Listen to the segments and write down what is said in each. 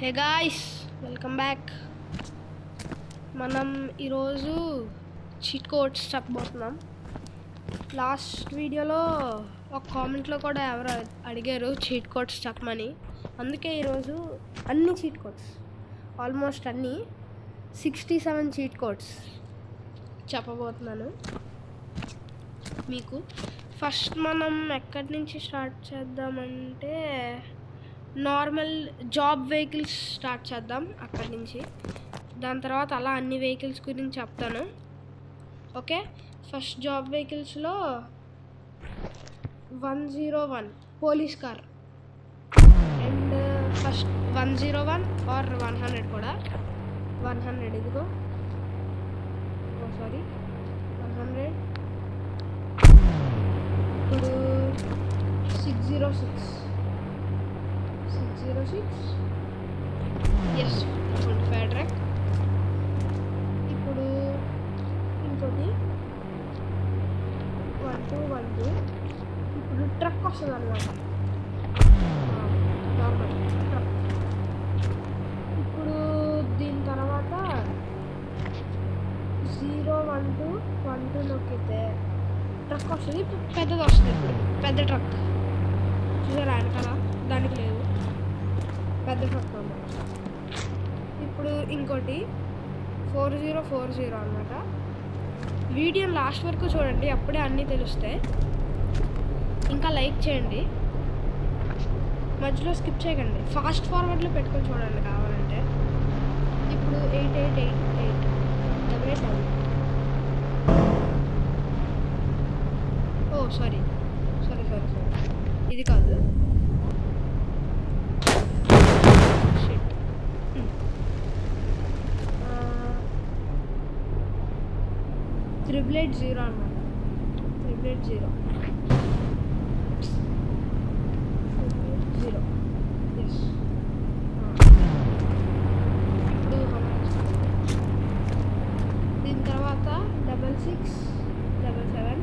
Hey guys, welcome back. మనం ఈరోజు cheat codes చెప్పబోతున్నాం. Last వీడియోలో ఒక కామెంట్లో కూడా ఎవరు అడిగారు చీట్ కోడ్స్ చెప్పమని. అందుకే ఈరోజు అన్ని చీట్ కోడ్స్, ఆల్మోస్ట్ అన్నీ 67 చీట్ కోడ్స్ చెప్పబోతున్నాను మీకు. ఫస్ట్ మనం ఎక్కడి నుంచి స్టార్ట్ చేద్దామంటే నార్మల్ జాబ్ వెహికల్స్ స్టార్ట్ చేద్దాం అక్కడి నుంచి. దాని తర్వాత అలా అన్ని వెహికల్స్ గురించి చెప్తాను. ఓకే, ఫస్ట్ జాబ్ వెహికల్స్లో 101 police car, and first 101 or 100 కూడా. 100 ఇదిగో, సారీ 100. ఇప్పుడు 606 ఎస్, ఫైర్ ట్రక్. ఇప్పుడు ఇంకోటి 1212. ఇప్పుడు ట్రక్ వస్తుంది అన్నమాట, నార్మల్ ట్రక్. ఇప్పుడు దీని తర్వాత 01212 నొక్కితే ట్రక్ వస్తుంది. ఇప్పుడు పెద్దది వస్తుంది. ఇప్పుడు పెద్ద ట్రక్ చూసారా ఆయన కదా, దానికి లేదు, పెద్ద ట్రక్ అన్నమాట. ఇప్పుడు ఇంకోటి 4040 అన్నమాట. వీడియో లాస్ట్ వరకు చూడండి, అప్పుడే అన్నీ తెలుస్తాయి. ఇంకా లైక్ చేయండి, మధ్యలో స్కిప్ చేయకండి, ఫాస్ట్ ఫార్వర్డ్లో పెట్టుకొని చూడండి కావాలంటే. ఇప్పుడు 8888 ఓ సారీ ఇది కాదు, ట్రిపుల్ 0 అన్నమాట. 0 ఎస్. ఇప్పుడు దీని తర్వాత 6677.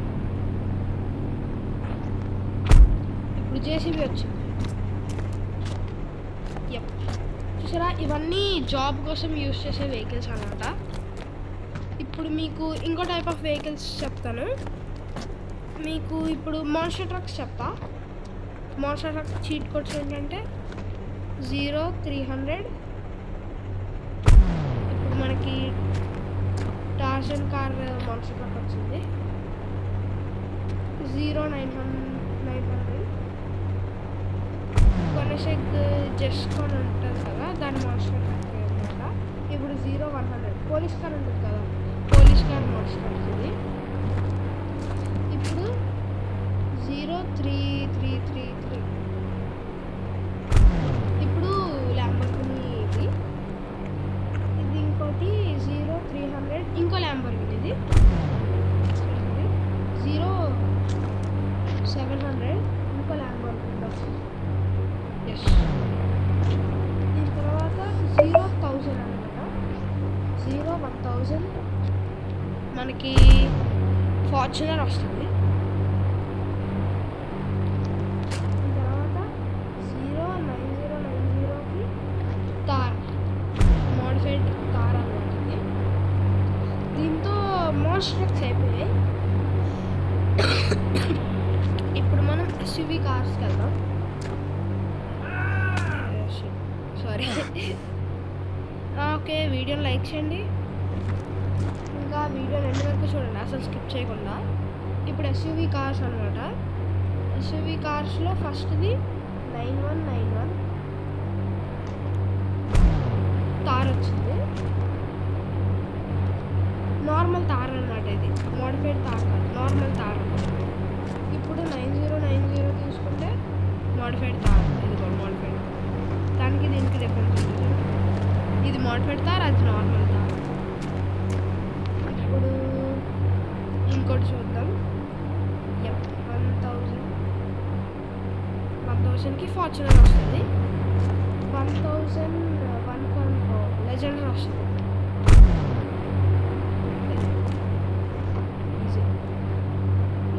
ఇప్పుడు జేసీబీ వచ్చింది. యప్, చూసారా, ఇవన్నీ జాబ్ కోసం యూజ్ చేసే వెహికల్స్ అన్నమాట. ఇప్పుడు మీకు ఇంకో టైప్ ఆఫ్ వెహికల్స్ చెప్తాను. మీకు ఇప్పుడు మాన్స్టర్ ట్రక్స్ చెప్తా. మాన్స్టర్ ట్రక్ చీట్ కోడ్స్ ఏంటంటే 0300. ఇప్పుడు మనకి టార్జన్ కార్ మాన్స్టర్ ట్రక్ వచ్చింది. 0900 కొనషెగ్ జెస్కాన్ ఉంటుంది కదా, దాని మాన్స్టర్ ట్రక్ అనమాట. ఇప్పుడు 0100 పోలీస్ కార్ ఉంటుంది కదా, పోలీస్ కార్ మాన్స్టర్ వచ్చింది. ఇప్పుడు 03333. ఇప్పుడు ల్యాంబోర్గిని ఇది ఇంకోటి 0300. ఇంకో ల్యాంబోర్గిని ఇది 0700. ఇంకో ల్యాంబోర్గిని వస్తుంది. ఎస్. దీని తర్వాత 01000 అనమాట. 01000 మనకి ఫార్చునర్ వస్తుంది. తర్వాత 09090కి థార్, మోడిఫైడ్ థార్ అనుకుంటుంది. దీంతో మోస్ట్ ట్రక్స్ అయిపోయాయి. ఇప్పుడు మనం ఎస్యూవీ కార్స్కి వెళ్దాం. సారీ. ఓకే, వీడియోని లైక్ చేయండి, ఇంకా వీడియోని ఎండ్ వరకు చూడండి, అసలు స్కిప్ చేయకుండా. ఇప్పుడు ఎస్యూవీ కార్స్ అనమాట. ఎస్యూవీ కార్స్లో ఫస్ట్ది 9191 థార్ వచ్చింది. నార్మల్ థార్ అనమాట, ఇది మోడిఫైడ్ థార్ కాదు, నార్మల్ థార్. ఇప్పుడు 9090 తీసుకుంటే మోడిఫైడ్ థార్. ఇది కూడా మోడిఫైడ్. దానికి దీనికి డిఫరెన్స్ ఉంటుంది. ఇది మోడిఫైడ్ థార్, అది నార్మల్ థార్. ఇప్పుడు ఇంకోటి చూద్దాం. 1000కి ఫార్చునర్ వస్తుంది. 1001 లెజెండర్ వస్తుంది.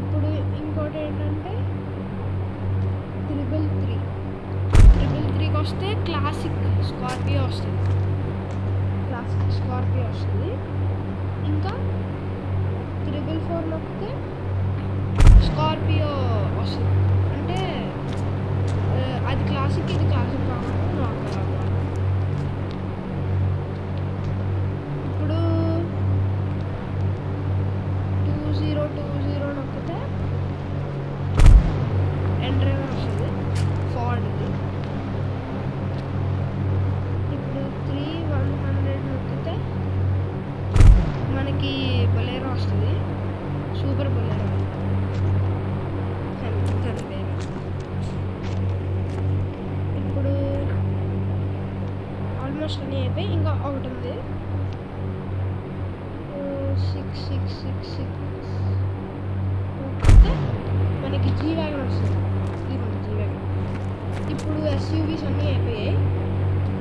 ఇప్పుడు ఇంకోటి ఏంటంటే 333. వస్తే క్లాసిక్ స్కార్పియో వస్తుంది, క్లాసిక్ స్కార్పియో వస్తుంది. ఇంకా 444 నొక్కితే స్కార్పియో వస్తుంది. అంటే అది క్లాసిక్, ఇది క్లాసిక్ కాకుండా నార్మల్ అన్నమాట. ఇప్పుడు 2020 నొక్కితే ఎండ్రైవర్ వస్తుంది, ఫార్డ్ది. ఇప్పుడు 3100 నొక్కితే మనకి బొలేరో వస్తుంది, సూపర్ బొలేరో. ఇప్పుడు ఆల్మోస్ట్ అన్నీ అయిపోయి ఇంకా ఒకటి ఉంది, 6666 నొక్కితే మనకి జీ వ్యాగన్ వస్తుంది. ఇదిగోండి జీ వ్యాగన్. ఇప్పుడు ఎస్యూవీస్ అన్నీ అయిపోయాయి.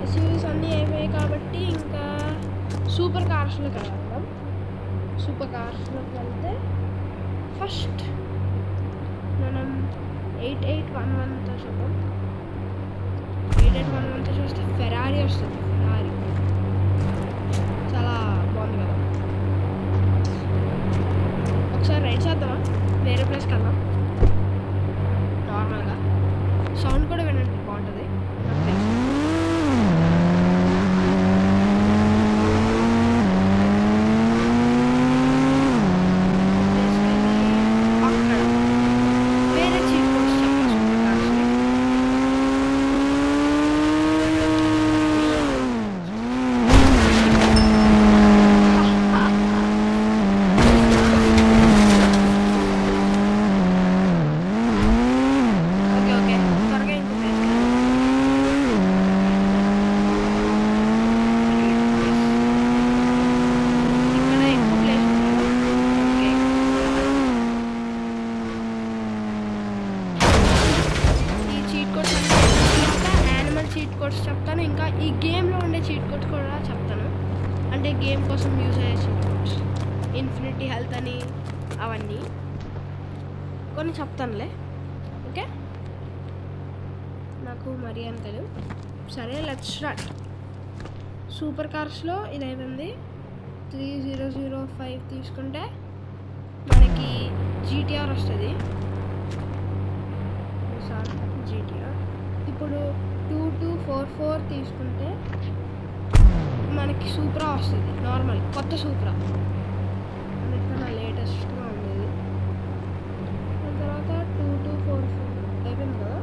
ఎస్యూవీస్ అన్నీ అయిపోయాయి కాబట్టి ఇంకా సూపర్ కార్స్లోకి వెళ్దాం. సూపర్ కార్స్లోకి వెళ్తే ఫస్ట్ మనం 8811తో చూద్దాం. 8811తో చూస్తే ఫెరారీ వస్తుంది. ఫెరారీ చాలా బాగుంది కదా. ఒకసారి రైడ్ చేద్దామా, వేరే ప్లేస్కి వెళ్దాం. నార్మల్గా సౌండ్ కూడా వినండి, బాగుంటుంది. నాకు తెలుసు. అక్కడ వేరే చీట్ కోడ్స్ చెప్తా సూపర్ కార్స్ని. ఓకే ఓకే, త్వరగా ఇంకో ప్లేస్కి ఇక్కడ ఎక్కువ ప్లేస్ ఉంది కదా. ఓకే, ఈ చీట్ కోడ్స్ అంటే ఇంకా యానిమల్ చీట్ కోడ్స్ చెప్తాను. ఇంకా ఈ గేమ్లో ఉండే చీట్ కోడ్స్ కూడా చెప్తాను. అంటే గేమ్ కోసం యూజ్ అయ్యే చీట్ కోడ్స్, ఇన్ఫినిటీ హెల్త్ అని అవన్నీ కొన్ని చెప్తానులే. ఓకే, నాకు మరీ అని తెలియదు. సరే, లెట్స్ స్టార్ట్. సూపర్ కార్స్లో ఇది అయిపోయింది. 3005 తీసుకుంటే మనకి జీటీఆర్ వస్తుంది. జీటీఆర్. ఇప్పుడు 2244 తీసుకుంటే మనకి సూప్రా వస్తుంది, నార్మల్ కొత్త సూప్రా, అన్నిటికన్నా లేటెస్ట్గా ఉండేది. దాని తర్వాత 2244 అయిపోయింది కదా.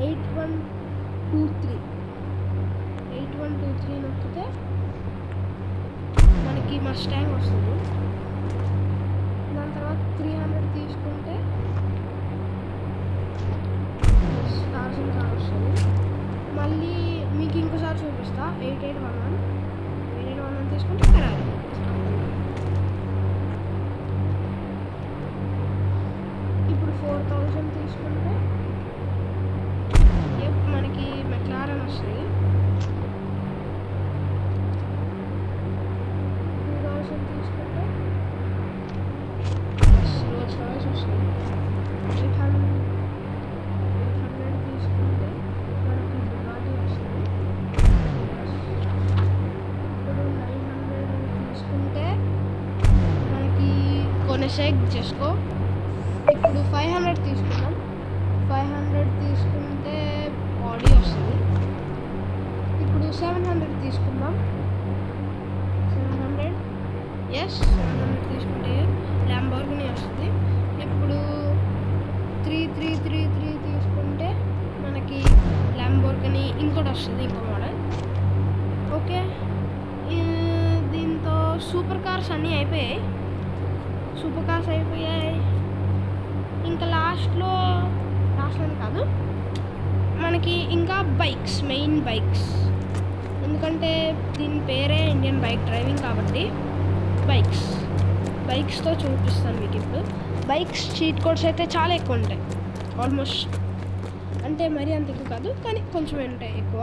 8123 నొక్కితే మనకి మస్టాంగ్ వస్తుంది. దాని తర్వాత 300 తీసుకుంటే టార్జన్ కార్ వస్తుంది. మళ్ళీ మీకు ఇంకోసారి చూపిస్తా. 8811 తీసుకుంటే ఫెరారీ. ఇప్పుడు 4000 తీసుకుంటే మనకి మెక్లారెన్ వస్తుంది. 2000 తీసుకుంటే రోల్స్ రాయ్స్ వస్తుంది. 800 తీసుకుంటే మనకి బుగాటి వస్తుంది. ఇప్పుడు 900 తీసుకుంటే మనకి కొనెసెగ్ జెస్కో. ఇప్పుడు 500 తీసుకుందాం. 500 తీసుకుంటే ఆడి వస్తుంది. ఇప్పుడు 700 తీసుకుందాం. 700 తీసుకుంటే ల్యాంబోర్గినీ వస్తుంది. ఇప్పుడు 3333 తీసుకుంటే మనకి ల్యాంబోర్గినీ ఇంకోటి వస్తుంది, ఇంకో మోడల్. ఓకే, దీంతో సూపర్ కార్స్ అన్నీ అయిపోయాయి. సూపర్ కార్స్ అయిపోయాయి. ఇంకా లాస్ట్లో కాదు, మనకి ఇంకా బైక్స్, మెయిన్ బైక్స్. ఎందుకంటే దీని పేరే ఇండియన్ బైక్ డ్రైవింగ్ కాబట్టి బైక్స్తో చూపిస్తాను మీకు. ఇప్పుడు బైక్స్ చీట్ కోడ్స్ అయితే చాలా ఎక్కువ ఉంటాయి. ఆల్మోస్ట్ అంటే మరీ అంత ఎక్కువ కాదు, కానీ కొంచెం ఉంటాయి ఎక్కువ.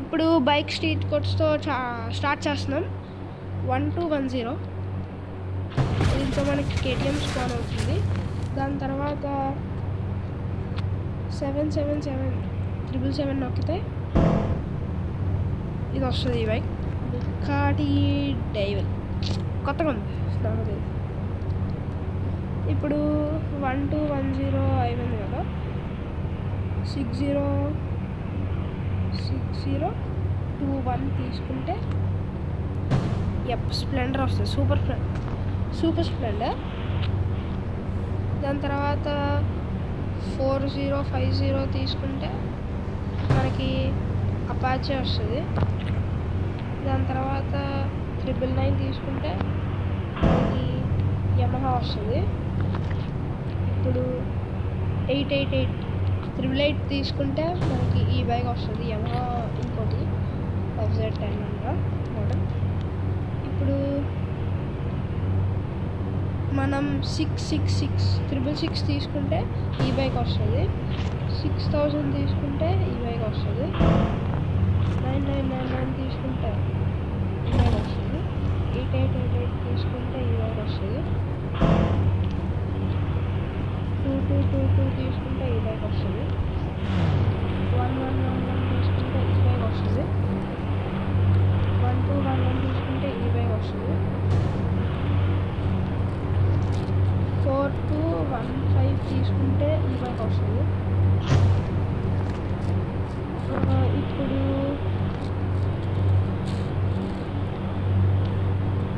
ఇప్పుడు బైక్ చీట్ కోడ్స్తో స్టార్ట్ చేస్తున్నాం. 1210 దీంతో మనకి కేటీఎం స్పాన్ అవుతుంది. దాని తర్వాత 777 నొక్కితే ఇది వస్తుంది ఈ బైక్ డుకాటి డైవల్ కొత్తగా ఉంది నాకు తెలిసి. ఇప్పుడు 1210 అయిపోయింది కదా 6021 తీసుకుంటే స్ప్లెండర్ వస్తుంది సూపర్ స్ప్లెండర్. దాని తర్వాత 4050 తీసుకుంటే మనకి అపాచే వస్తుంది. దాని తర్వాత 999 తీసుకుంటే మనకి యమహా వస్తుంది. ఇప్పుడు 888 తీసుకుంటే మనకి ఈ బైక్ వస్తుంది యమహా ఇంకోటి FZ10 మోడల్. ఇప్పుడు మనం 666 తీసుకుంటే ఈ బైక్ వస్తుంది. 6000 తీసుకుంటే ఈ బైక్ వస్తుంది. 9999 తీసుకుంటే ఈ బైక్ వస్తుంది. 8888 తీసుకుంటే ఈ బైక్ వస్తుంది. 2222 తీసుకుంటే ఈ బైక్ వస్తుంది. 1111 తీసుకుంటే ఈ బైక్ వస్తుంది. 1211 తీసుకుంటే ఈ బైక్ వస్తుంది. 4215 తీసుకుంటే ఈ బైక్ వస్తుంది. ఇప్పుడు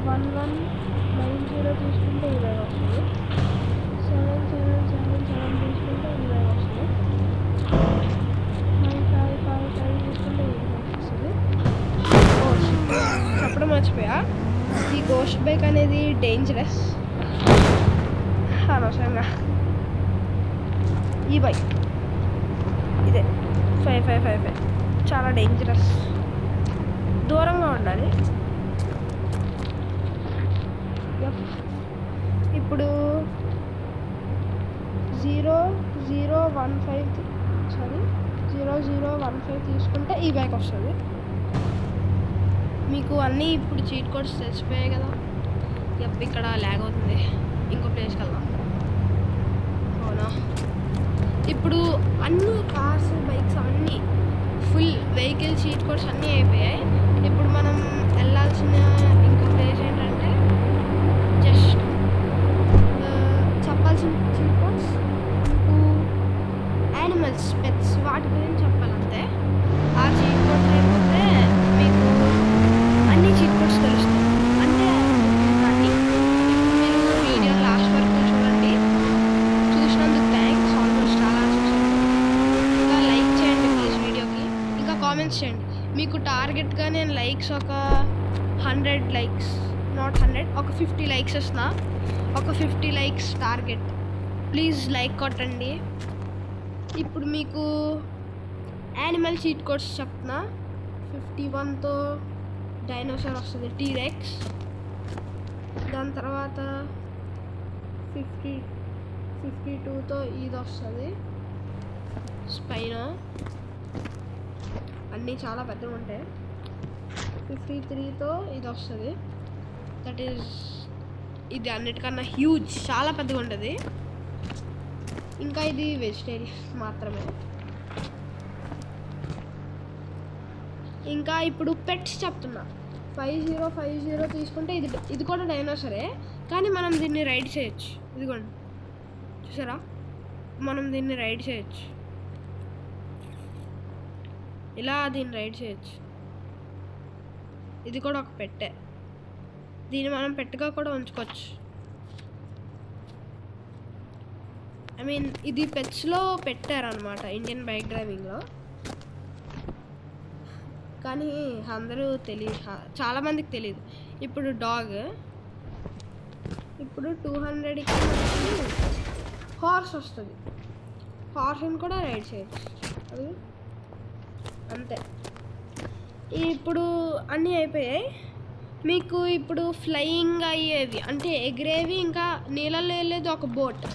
1190 తీసుకుంటే ఈ బైక్ వస్తుంది. 7777 తీసుకుంటే ఈ బైక్ వస్తుంది. 5555 తీసుకుంటే ఈ బైక్ వస్తుంది. చెప్పడం మర్చిపోయా, ఈ గోస్ట్ బైక్ అనేది డేంజరస్ అనవసరంగా. ఈ బైక్ ఇదే 5555 చాలా డేంజరస్, దూరంగా ఉండాలి. ఇప్పుడు 0015 తీసుకుంటే ఈ బైక్ వస్తుంది. మీకు అన్నీ ఇప్పుడు చీట్ కోడ్స్ తెలిసిపోయాయి కదా. ఇక్కడ ల్యాగ్ అవుతుంది, ఇంకో ప్లేస్కి వెళ్దాం. అవునా, ఇప్పుడు అన్ని కార్స్ బైక్స్ అన్నీ ఫుల్ వెహికల్ చీట్ కోడ్స్ అన్నీ అయిపోయాయి. ఇప్పుడు మనం వెళ్ళాల్సిన ఇంకో ప్లేస్ ఏంటంటే జస్ట్ చెప్పాల్సిన చీట్ కోడ్స్ మీకు యానిమల్స్ పెట్స్ వాటి గురించి చెప్పాలంతే. ఆ చీట్ కోడ్స్ అయిపోతే మీకు అన్ని చీట్ కోడ్స్ తెలుస్తాయి. అంటే కానీ మీరు వీడియో లాస్ట్ వరకు చూడండి. చూసినందుకు థ్యాంక్స్. ఆల్మోస్ట్ చాలా చూసాను. ఇంకా లైక్ చేయండి ప్లీజ్ వీడియోకి, ఇంకా కామెంట్స్ చేయండి. మీకు టార్గెట్గా నేను లైక్స్ ఒక 100 లైక్స్, నాట్ 100, ఒక 50 లైక్స్ ఇస్తున్నా. ఒక 50 లైక్స్ టార్గెట్, ప్లీజ్ లైక్ కొట్టండి. ఇప్పుడు మీకు యానిమల్ చీట్ కోడ్స్ చెప్తున్నా. 51తో డైనోసార్ వస్తుంది, టీరెక్స్. దాని తర్వాత 52తో ఇది వస్తుంది, స్పైనో. అన్నీ చాలా పెద్దగా ఉంటాయి. 53తో ఇది వస్తుంది, దట్ ఈస్ ఇది అన్నిటికన్నా హ్యూజ్, చాలా పెద్దగా ఉంటుంది. ఇంకా ఇది వెజిటేరియన్ మాత్రమే. ఇంకా ఇప్పుడు పెట్స్ చెప్తున్నా. 5050 తీసుకుంటే ఇది కూడా డైనోసరే, కానీ మనం దీన్ని రైడ్ చేయొచ్చు. ఇదిగోండి చూసారా, మనం దీన్ని రైడ్ చేయొచ్చు. ఇలా దీన్ని రైడ్ చేయొచ్చు. ఇది కూడా ఒక పెట్టే, దీన్ని మనం పెట్టుగా కూడా ఉంచుకోవచ్చు. ఐ మీన్ ఇది పెట్స్లో పెట్టారనమాట ఇండియన్ బైక్ డ్రైవింగ్లో, కానీ అందరూ తెలియదు, చాలామందికి తెలియదు. ఇప్పుడు డాగ్, ఇప్పుడు 200కి హార్స్ వస్తుంది. హార్స్ని కూడా రైడ్ చేయొచ్చు. అది అంతే. ఇప్పుడు అన్నీ అయిపోయాయి. మీకు ఇప్పుడు ఫ్లయింగ్ అయ్యేవి అంటే ఎగిరేవి, ఇంకా నీళ్ళల్లో వెళ్ళేది ఒక బోట్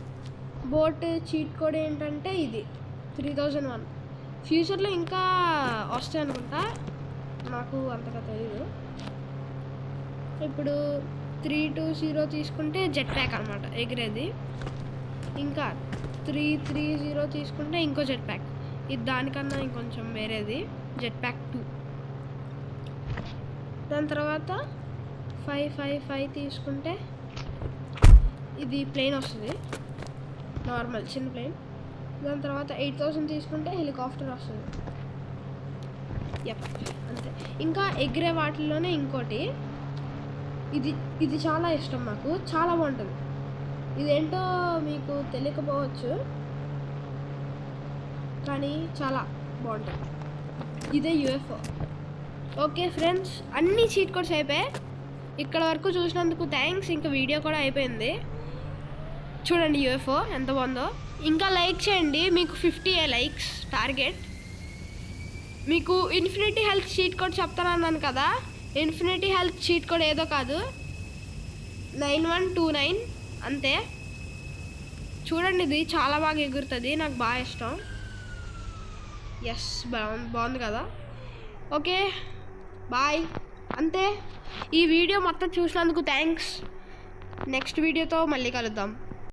చీట్ కోడ్ ఏంటంటే ఇది 3001. ఫ్యూచర్లో ఇంకా వస్తాయి అనుకుంటా, నాకు అంతగా తెలియదు. ఇప్పుడు 320 తీసుకుంటే జెట్ ప్యాక్ అనమాట ఎగిరేది. ఇంకా 330 తీసుకుంటే ఇంకో జెట్ ప్యాక్, ఇది దానికన్నా ఇంకొంచెం వేరేది, జెట్ ప్యాక్ 2. దాని తర్వాత 5 తీసుకుంటే ఇది ప్లేన్ వస్తుంది, నార్మల్ చిన్న ప్లేన్. దాని తర్వాత 8000 తీసుకుంటే హెలికాప్టర్ వస్తుంది. అంతే. ఇంకా ఎగిరే వాటిల్లోనే ఇంకోటి, ఇది చాలా ఇష్టం నాకు, చాలా బాగుంటుంది. ఇదేంటో మీకు తెలియకపోవచ్చు కానీ చాలా బాగుంటుంది. ఇదే యూఎఫ్ఓ. ఓకే ఫ్రెండ్స్, అన్నీ చీట్ కోడ్స్ అయిపోయాయి. ఇక్కడ వరకు చూసినందుకు థ్యాంక్స్. ఇంకా వీడియో కూడా అయిపోయింది. చూడండి యూఎఫ్ఓ ఎంత బాగుందో. ఇంకా లైక్ చేయండి, మీకు 50 లైక్స్ టార్గెట్. మీకు ఇన్ఫినిటీ హెల్త్ చీట్ కోడ్ చెప్తానన్నాను కదా, ఇన్ఫినిటీ హెల్త్ చీట్ కోడ్ ఏదో కాదు, 9129 అంతే. చూడండి, ఇది చాలా బాగా ఎగురుతుంది, నాకు బాగా ఇష్టం. ఎస్, బాగుంది కదా. Okay bye. అంతే. ఈ వీడియో మొత్తం చూసినందుకు థ్యాంక్స్. నెక్స్ట్ వీడియోతో మళ్ళీ కలుద్దాం.